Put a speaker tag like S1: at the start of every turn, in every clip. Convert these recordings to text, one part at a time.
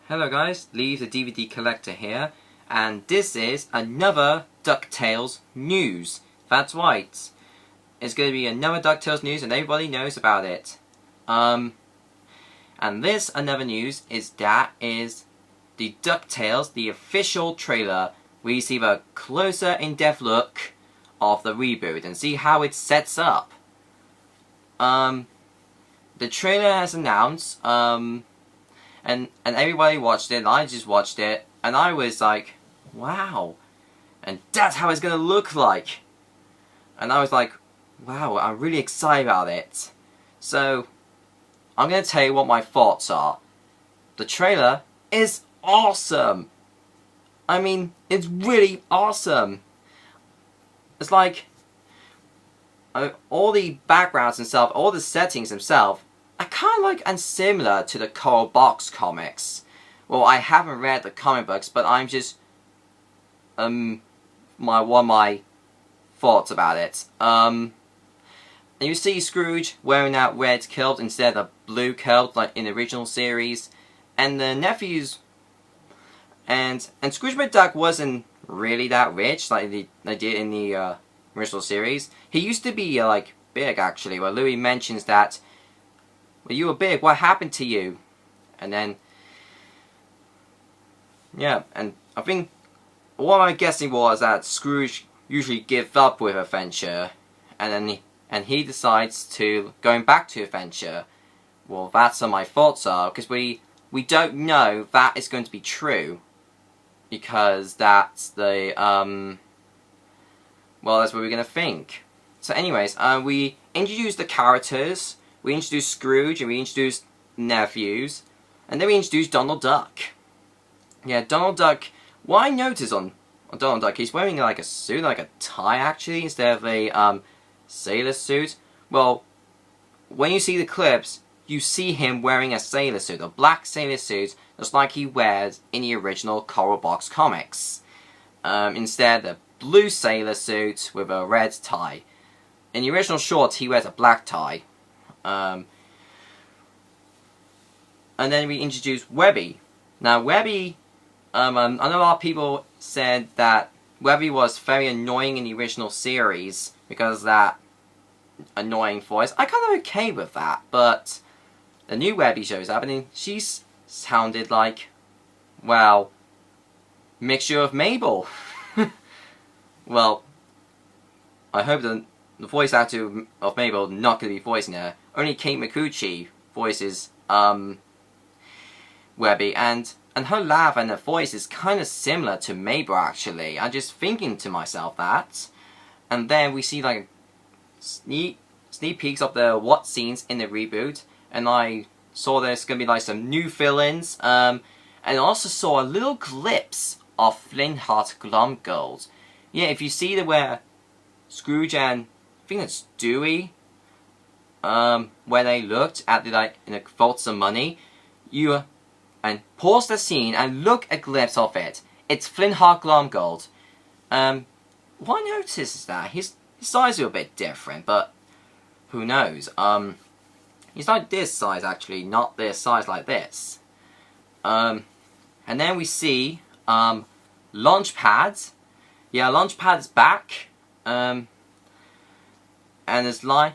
S1: Hello guys, Lee the DVD collector here, and this is another DuckTales news. That's right. It's going to be another DuckTales news and everybody knows about it. And this another news is the DuckTales, the official trailer. We see a closer in-depth look of the reboot and see how it sets up. The trailer has announced, and everybody watched it, and I just watched it, and I was like, wow, and that's how it's gonna look like. And I was like, wow, I'm really excited about it. So, I'm gonna tell you what my thoughts are. The trailer is awesome! I mean, it's really awesome! It's like, all the backgrounds and stuff, all the settings themselves, are kind of like and similar to the Coral Box comics. Well, I haven't read the comic books, but I'm just my thoughts about it. And you see Scrooge wearing that red kilt instead of the blue kilt like in the original series, and the nephews and Scrooge McDuck wasn't really that rich like they did in the original series. He used to be like big actually, where Louis mentions that, well, you were big, what happened to you? And then, yeah, and I think what I'm guessing was that Scrooge usually gives up with adventure, and then he decides to going back to adventure. Well, that's what my thoughts are, because we don't know that is going to be true, because that's the well, that's what we're gonna think. So, anyways, we introduced the characters. We introduced Scrooge, and we introduced nephews, and then we introduced Donald Duck. Yeah, Donald Duck. What I noticed on Donald Duck, he's wearing like a suit, like a tie actually, instead of a sailor suit. Well, when you see the clips, you see him wearing a sailor suit, a black sailor suit, just like he wears in the original Coral Box comics. Instead, the blue sailor suit with a red tie. In the original shorts, he wears a black tie. And then we introduced Webby. Now Webby, I know a lot of people said that Webby was very annoying in the original series because of that annoying voice. I kind of okay with that, but the new Webby shows up and she's sounded like, well, mixture of Mabel. Well, I hope the voice actor of Mabel not going to be voicing her. Only Kate Micucci voices Webby, and her laugh and her voice is kind of similar to Mabel actually. I'm just thinking to myself that. And then we see like sneak peeks of the what scenes in the reboot, and I saw there's going to be like some new villains, and I also saw a little glimpse of Flint Heart Glum Girls. Yeah, if you see where Scrooge and I think it's Dewey, where they looked at the like in the vaults of money, and pause the scene and look a glimpse of it. It's Flint Heart Glum Gold. What I noticed is that his size is a bit different, but who knows? He's like this size actually, not this size like this. And then we see Launchpad. Yeah, Launchpad's back. And it's like,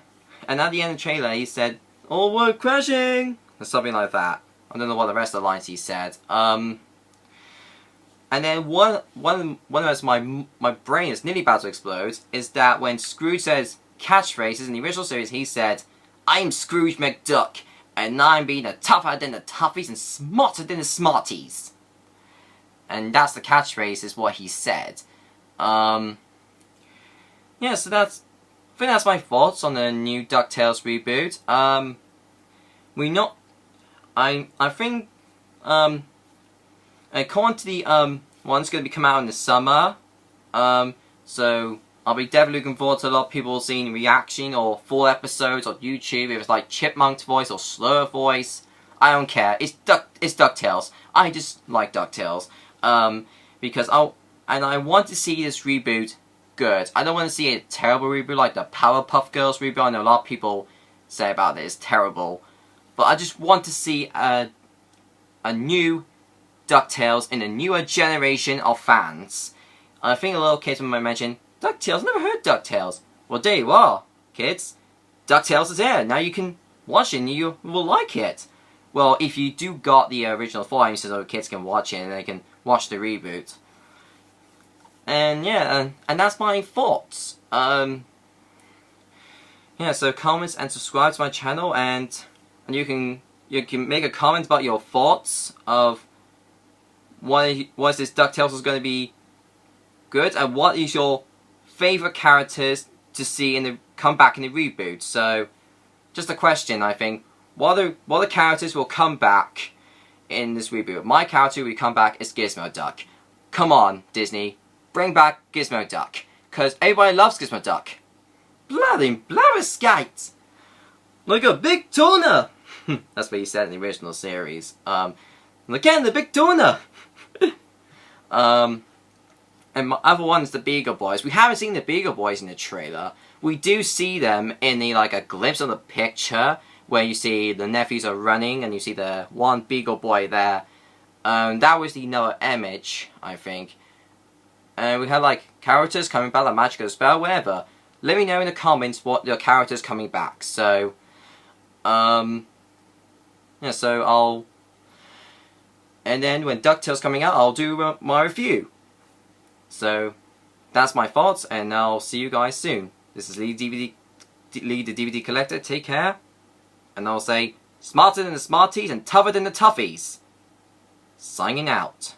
S1: and at the end of the trailer he said, "Oh, we're crashing," or something like that. I don't know what the rest of the lines he said. And then one of those my brain is nearly about to explode is that when Scrooge says catchphrases in the original series, he said, "I'm Scrooge McDuck, and I'm being tougher than the toughies and smarter than the smarties." And that's the catchphrase, is what he said. Yeah, so I think that's my thoughts on the new DuckTales reboot. I think, according to the, one's going to be come out in the summer, so I'll be definitely looking forward to a lot of people seeing reaction or full episodes on YouTube, if it's like Chipmunk's voice or slower voice. I don't care, it's DuckTales. I just like DuckTales, because I want to see this reboot good. I don't want to see a terrible reboot like the Powerpuff Girls reboot. I know a lot of people say about it, it's terrible. But I just want to see a new DuckTales in a newer generation of fans. I think a little kids might mention, DuckTales, never heard DuckTales. Well, there you are, kids. DuckTales is here. Now you can watch it and you will like it. Well, if you do got the original volume, so kids can watch it and they can watch the reboot. And yeah, and that's my thoughts. Yeah, so comments and subscribe to my channel, and you can make a comment about your thoughts of what is this DuckTales is going to be good, and what is your favorite characters to see in the come back in the reboot. So, just a question, I think. What other characters will come back in this reboot? My character who will come back is Gizmo Duck. Come on, Disney, bring back Gizmo Duck, because everybody loves Gizmo Duck. Bloody blabberskite! Like a big tuna! That's what he said in the original series. Again, the big tuna! And my other one is the Beagle Boys. We haven't seen the Beagle Boys in the trailer. We do see them in the, like, a glimpse of the picture, where you see the nephews are running, and you see the one Beagle Boy there. That was the Noah image, I think. And we had, like, characters coming back, like Magical Spell, whatever. Let me know in the comments what your characters coming back. So, yeah, so I'll... And then when DuckTales coming out, I'll do my review. So, that's my thoughts, and I'll see you guys soon. This is Lee the DVD Collector. Take care. And I'll say, smarter than the Smarties and tougher than the Toughies. Signing out.